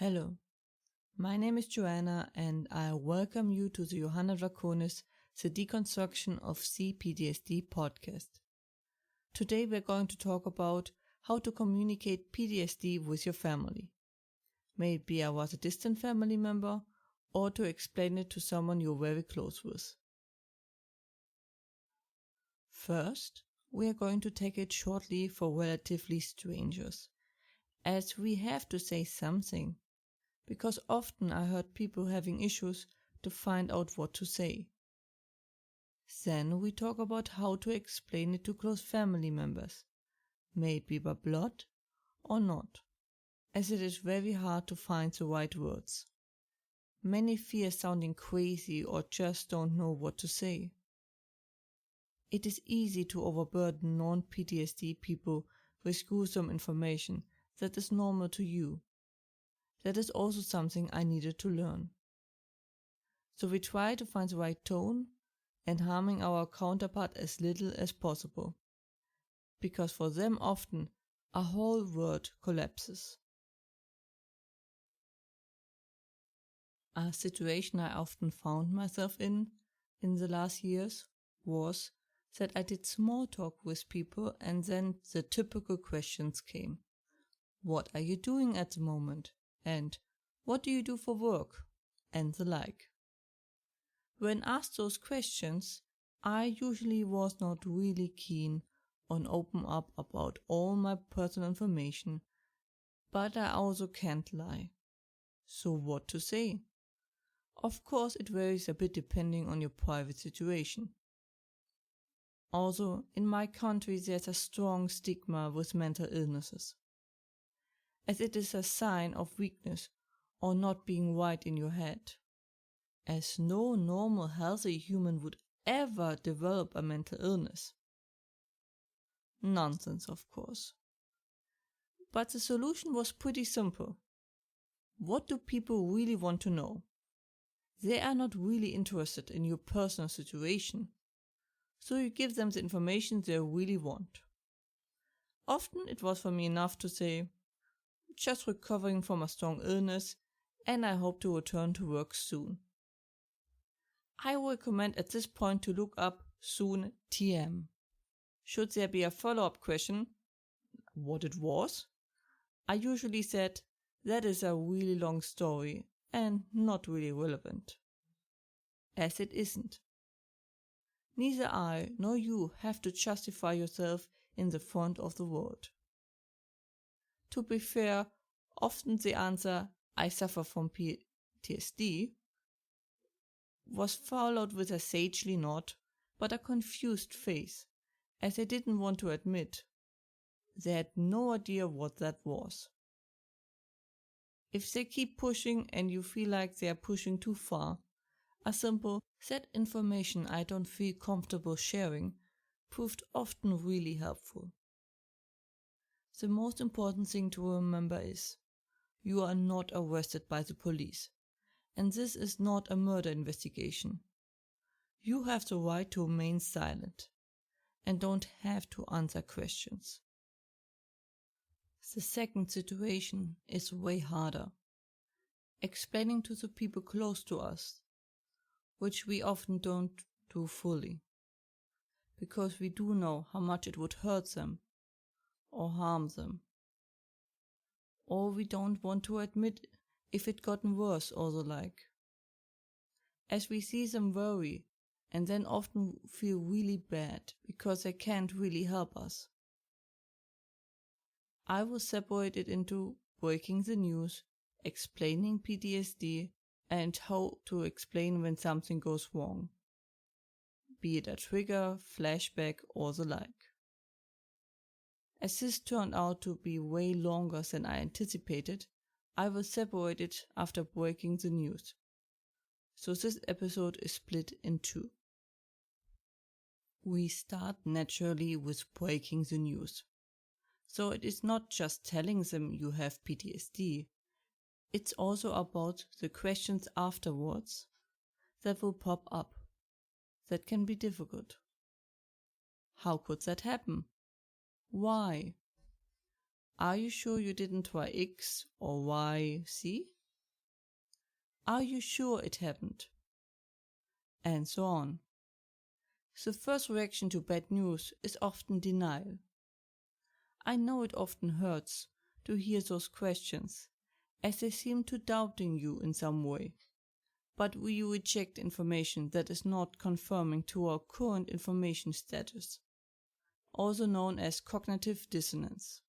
Hello, my name is Joanna and I welcome you to the Johanna Draconis, the Deconstruction of PTSD podcast. Today we're going to talk about how to communicate PTSD with your family. Maybe I was a distant family member or to explain it to someone you're very close with. First, we are going to take it shortly for relatively strangers, as we have to say something. Because often I heard people having issues to find out what to say. Then we talk about how to explain it to close family members, maybe by blood or not, as it is very hard to find the right words. Many fear sounding crazy or just don't know what to say. It is easy to overburden non-PTSD people with gruesome information that is normal to you. That is also something I needed to learn. So we try to find the right tone and harming our counterpart as little as possible. Because for them often, a whole world collapses. A situation I often found myself in the last years was that I did small talk with people and then the typical questions came. What are you doing at the moment? And what do you do for work? And the like. When asked those questions, I usually was not really keen on open up about all my personal information, but I also can't lie. So what to say? Of course, it varies a bit depending on your private situation. Also, in my country there's a strong stigma with mental illnesses, as it is a sign of weakness or not being right in your head, as no normal healthy human would ever develop a mental illness. Nonsense, of course. But the solution was pretty simple. What do people really want to know? They are not really interested in your personal situation, so you give them the information they really want. Often it was for me enough to say, just recovering from a strong illness and I hope to return to work soon. I recommend at this point to look up soon TM. Should there be a follow-up question, what it was, I usually said, that is a really long story and not really relevant. As it isn't. Neither I nor you have to justify yourself in the front of the world. To be fair, often the answer, I suffer from PTSD, was followed with a sagely nod, but a confused face, as they didn't want to admit. They had no idea what that was. If they keep pushing and you feel like they are pushing too far, a simple, that information I don't feel comfortable sharing proved often really helpful. The most important thing to remember is, you are not arrested by the police, and this is not a murder investigation. You have the right to remain silent, and don't have to answer questions. The second situation is way harder. Explaining to the people close to us, which we often don't do fully, because we do know how much it would hurt them or harm them. Or we don't want to admit if it gotten worse or the like. As we see them worry and then often feel really bad because they can't really help us. I will separate it into breaking the news, explaining PTSD, and how to explain when something goes wrong, be it a trigger, flashback, or the like. As this turned out to be way longer than I anticipated, I will separate it after breaking the news. So this episode is split in two. We start naturally with breaking the news. So it is not just telling them you have PTSD, it's also about the questions afterwards that will pop up. That can be difficult. How could that happen? Why? Are you sure you didn't try X or Y, Z? Are you sure it happened? And so on. The first reaction to bad news is often denial. I know it often hurts to hear those questions, as they seem to doubting you in some way. But we reject information that is not conforming to our current information status, also known as cognitive dissonance.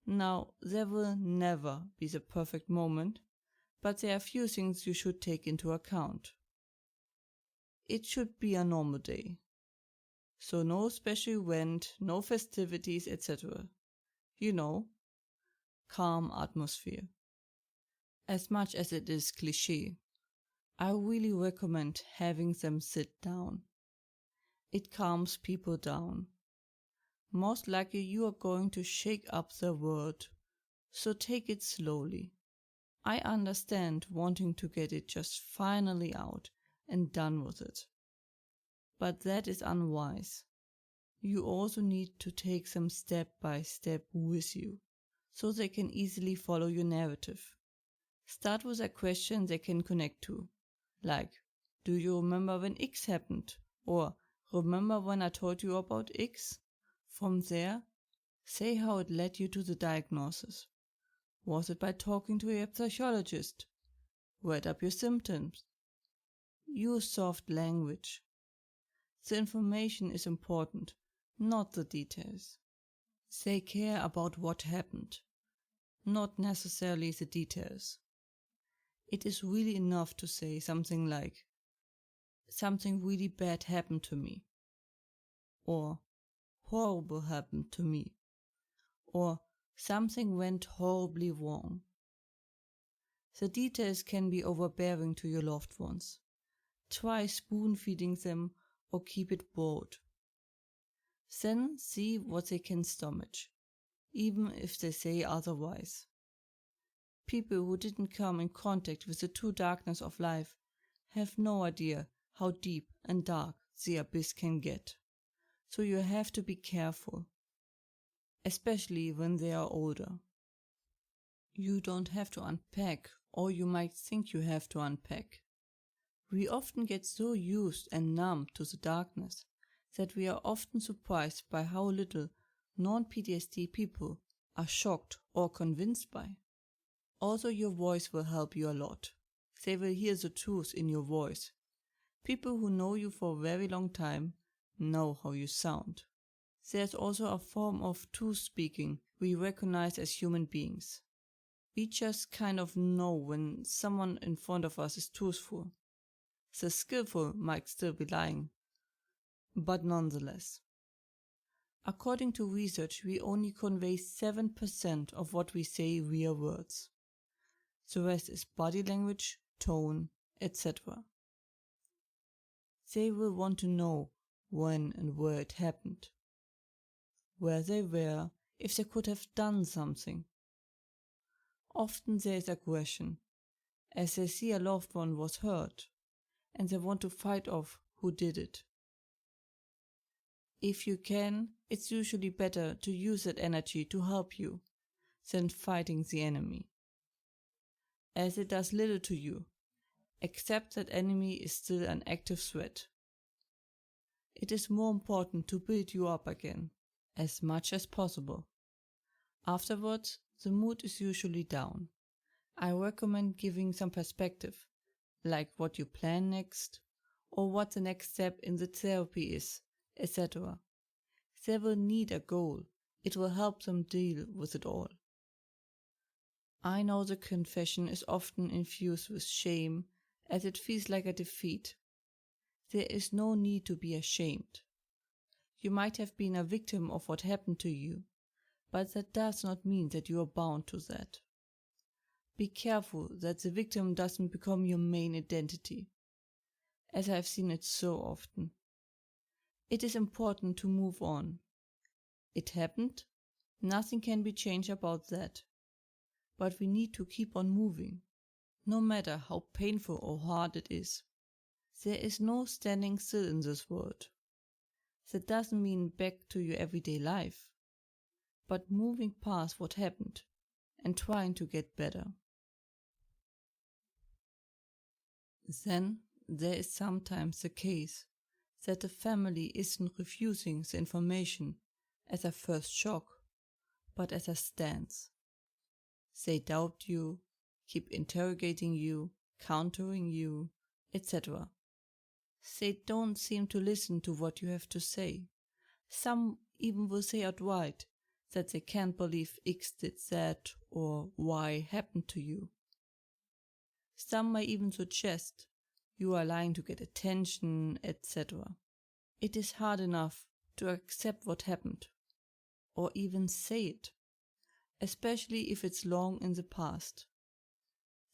Now, there will never be the perfect moment, but there are a few things you should take into account. It should be a normal day. So no special event, no festivities, etc. You know, calm atmosphere. As much as it is cliché, I really recommend having them sit down. It calms people down. Most likely you are going to shake up their world, so take it slowly. I understand wanting to get it just finally out and done with it. But that is unwise. You also need to take them step by step with you, so they can easily follow your narrative. Start with a question they can connect to, like, do you remember when X happened? Or, remember when I told you about X? From there, say how it led you to the diagnosis. Was it by talking to your psychologist? Write up your symptoms. Use soft language. The information is important, not the details. They care about what happened, not necessarily the details. It is really enough to say something like, something really bad happened to me, or horrible happened to me, or something went horribly wrong. The details can be overbearing to your loved ones. Try spoon-feeding them or keep it broad. Then see what they can stomach, even if they say otherwise. People who didn't come in contact with the true darkness of life have no idea how deep and dark the abyss can get. So you have to be careful, especially when they are older. You don't have to unpack, or you might think you have to unpack. We often get so used and numb to the darkness that we are often surprised by how little non-PTSD people are shocked or convinced by. Also, your voice will help you a lot. They will hear the truth in your voice. People who know you for a very long time know how you sound. There's also a form of truth speaking we recognize as human beings. We just kind of know when someone in front of us is truthful. The skillful might still be lying, but nonetheless. According to research, we only convey 7% of what we say via words. The rest is body language, tone, etc. They will want to know when and where it happened, where they were, if they could have done something. Often there is aggression, as they see a loved one was hurt, and they want to fight off who did it. If you can, it's usually better to use that energy to help you than fighting the enemy. As it does little to you, except that enemy is still an active threat. It is more important to build you up again, as much as possible. Afterwards, the mood is usually down. I recommend giving some perspective, like what you plan next, or what the next step in the therapy is, etc. They will need a goal. It will help them deal with it all. I know the confession is often infused with shame, as it feels like a defeat. There is no need to be ashamed. You might have been a victim of what happened to you, but that does not mean that you are bound to that. Be careful that the victim doesn't become your main identity, as I have seen it so often. It is important to move on. It happened. Nothing can be changed about that. But we need to keep on moving, no matter how painful or hard it is. There is no standing still in this world. That doesn't mean back to your everyday life. but moving past what happened and trying to get better. Then there is sometimes the case that the family isn't refusing the information as a first shock, but as a stance. They doubt you, keep interrogating you, countering you, etc. They don't seem to listen to what you have to say. Some even will say outright that they can't believe X did that or Y happened to you. Some may even suggest you are lying to get attention, etc. It is hard enough to accept what happened, or even say it, especially if it's long in the past,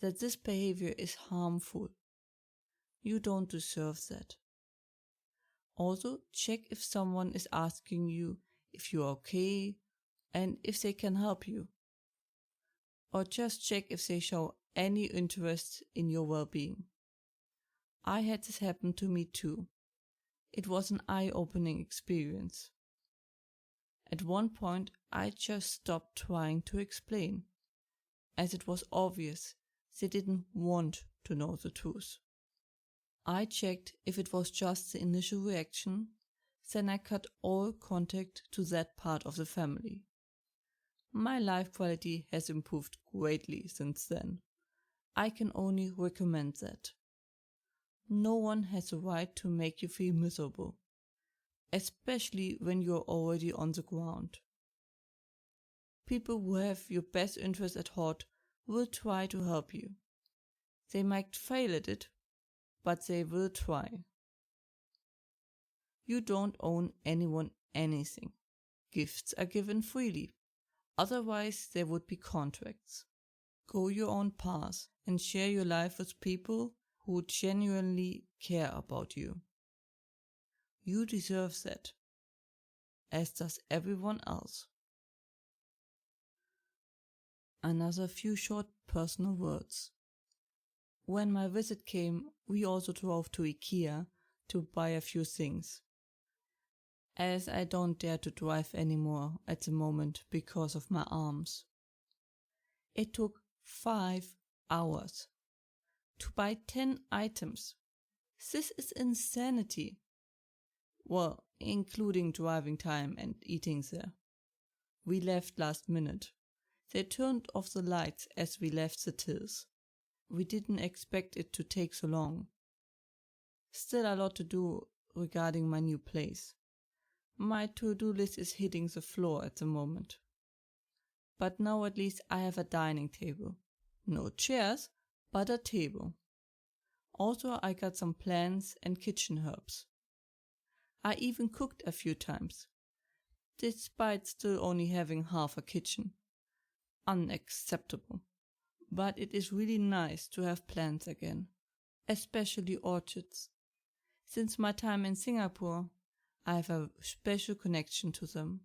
that this behavior is harmful. You don't deserve that. Also, check if someone is asking you if you're okay and if they can help you. Or just check if they show any interest in your well-being. I had this happen to me too. It was an eye-opening experience. At one point, I just stopped trying to explain, as it was obvious they didn't want to know the truth. I checked if it was just the initial reaction, then I cut all contact to that part of the family. My life quality has improved greatly since then. I can only recommend that. No one has a right to make you feel miserable, especially when you're already on the ground. People who have your best interest at heart will try to help you. They might fail at it, but they will try. You don't owe anyone anything. Gifts are given freely. Otherwise, there would be contracts. Go your own path and share your life with people who genuinely care about you. You deserve that, as does everyone else. Another few short personal words. When my visit came, we also drove to IKEA to buy a few things, as I don't dare to drive anymore at the moment because of my arms. It took 5 hours to buy 10 items. This is insanity. Well, including driving time and eating there. We left last minute. They turned off the lights as we left the tills. We didn't expect it to take so long. Still a lot to do regarding my new place. My to-do list is hitting the floor at the moment. But now at least I have a dining table. No chairs, but a table. Also, I got some plants and kitchen herbs. I even cooked a few times, despite still only having half a kitchen. Unacceptable. But it is really nice to have plants again, especially orchids. Since my time in Singapore, I have a special connection to them.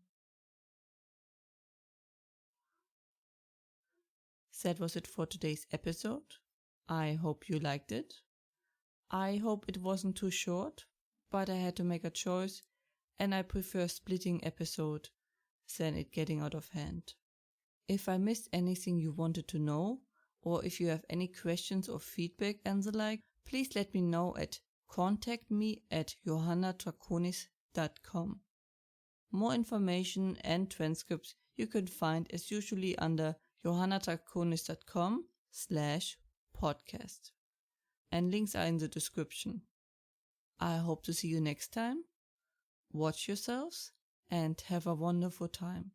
That was it for today's episode. I hope you liked it. I hope it wasn't too short, but I had to make a choice, and I prefer splitting episode than it getting out of hand. If I missed anything you wanted to know, or if you have any questions or feedback and the like, please let me know at contactme@johannadraconis.com. More information and transcripts you can find as usually under johannadraconis.com/podcast. And links are in the description. I hope to see you next time. Watch yourselves and have a wonderful time.